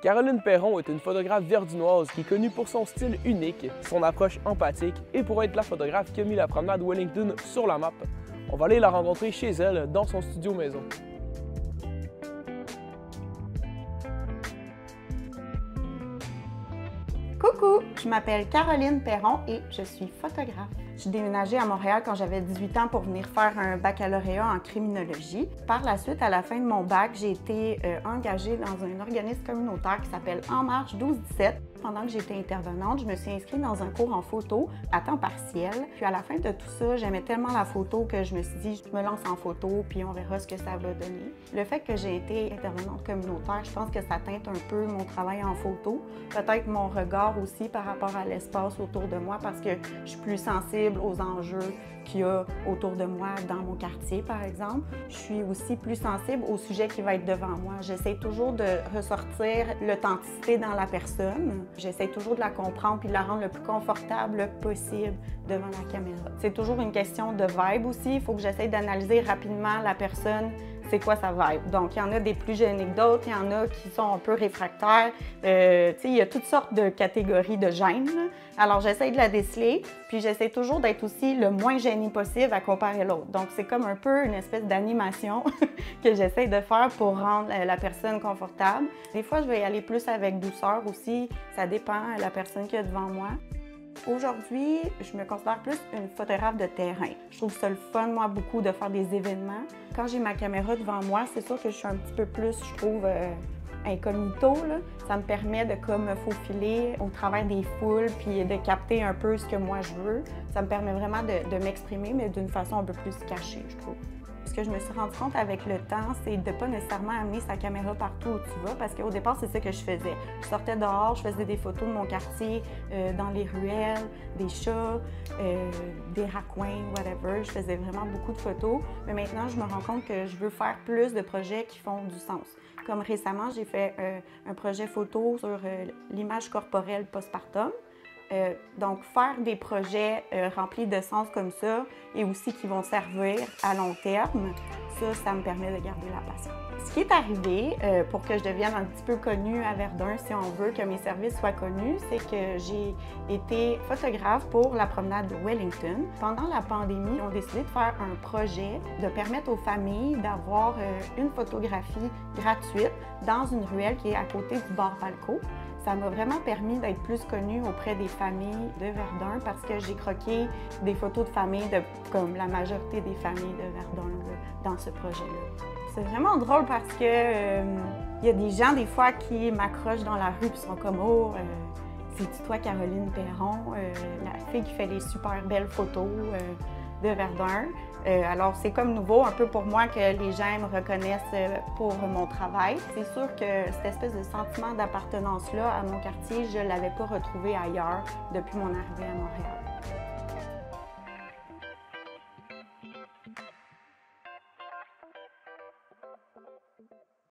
Caroline Perron est une photographe verdinoise qui est connue pour son style unique, son approche empathique et pour être la photographe qui a mis la promenade Wellington sur la map. On va aller la rencontrer chez elle, dans son studio maison. Coucou, je m'appelle Caroline Perron et je suis photographe. J'ai déménagé à Montréal quand j'avais 18 ans pour venir faire un baccalauréat en criminologie. Par la suite, à la fin de mon bac, j'ai été engagée dans un organisme communautaire qui s'appelle En Marche 12-17. Pendant que j'étais intervenante, je me suis inscrite dans un cours en photo à temps partiel. Puis à la fin de tout ça, j'aimais tellement la photo que je me suis dit, je me lance en photo puis on verra ce que ça va donner. Le fait que j'ai été intervenante communautaire, je pense que ça teinte un peu mon travail en photo. Peut-être mon regard aussi par rapport à l'espace autour de moi parce que je suis plus sensible aux enjeux qu'il y a autour de moi dans mon quartier, par exemple. Je suis aussi plus sensible au sujet qui va être devant moi. J'essaie toujours de ressortir l'authenticité dans la personne. J'essaie toujours de la comprendre puis de la rendre le plus confortable possible devant la caméra. C'est toujours une question de vibe aussi. Il faut que j'essaie d'analyser rapidement la personne, c'est quoi sa vibe. Donc, il y en a des plus gênés que d'autres, il y en a qui sont un peu réfractaires. Il y a toutes sortes de catégories de gêne, là. Alors, j'essaie de la déceler, puis j'essaie toujours d'être aussi le moins gêné possible à comparer l'autre. Donc, c'est comme un peu une espèce d'animation que j'essaie de faire pour rendre la personne confortable. Des fois, je vais y aller plus avec douceur aussi. Ça dépend de la personne qui est devant moi. Aujourd'hui, je me considère plus une photographe de terrain. Je trouve ça le fun, moi, beaucoup de faire des événements. Quand j'ai ma caméra devant moi, c'est sûr que je suis un petit peu plus, je trouve, incognito, là. Ça me permet de comme me faufiler au travers des foules puis de capter un peu ce que moi je veux. Ça me permet vraiment de m'exprimer, mais d'une façon un peu plus cachée, je trouve. Ce que je me suis rendu compte avec le temps, c'est de ne pas nécessairement amener sa caméra partout où tu vas, parce qu'au départ, c'est ça que je faisais. Je sortais dehors, je faisais des photos de mon quartier, dans les ruelles, des chats, des raccoins, whatever. Je faisais vraiment beaucoup de photos. Mais maintenant, je me rends compte que je veux faire plus de projets qui font du sens. Comme récemment, j'ai fait un projet photo sur l'image corporelle postpartum. Donc, faire des projets remplis de sens comme ça et aussi qui vont servir à long terme, ça me permet de garder la passion. Ce qui est arrivé pour que je devienne un petit peu connue à Verdun, si on veut que mes services soient connus, c'est que j'ai été photographe pour la promenade de Wellington. Pendant la pandémie, on a décidé de faire un projet de permettre aux familles d'avoir une photographie gratuite dans une ruelle qui est à côté du bar Valco. Ça m'a vraiment permis d'être plus connue auprès des familles de Verdun parce que j'ai croqué des photos de famille comme la majorité des familles de Verdun là, dans ce projet-là. C'est vraiment drôle parce que y a des gens des fois qui m'accrochent dans la rue et sont comme « Oh, c'est-tu toi Caroline Perron, la fille qui fait les super belles photos de Verdun ». Alors, c'est comme nouveau un peu pour moi que les gens me reconnaissent pour mon travail. C'est sûr que cette espèce de sentiment d'appartenance-là à mon quartier, je ne l'avais pas retrouvé ailleurs depuis mon arrivée à Montréal.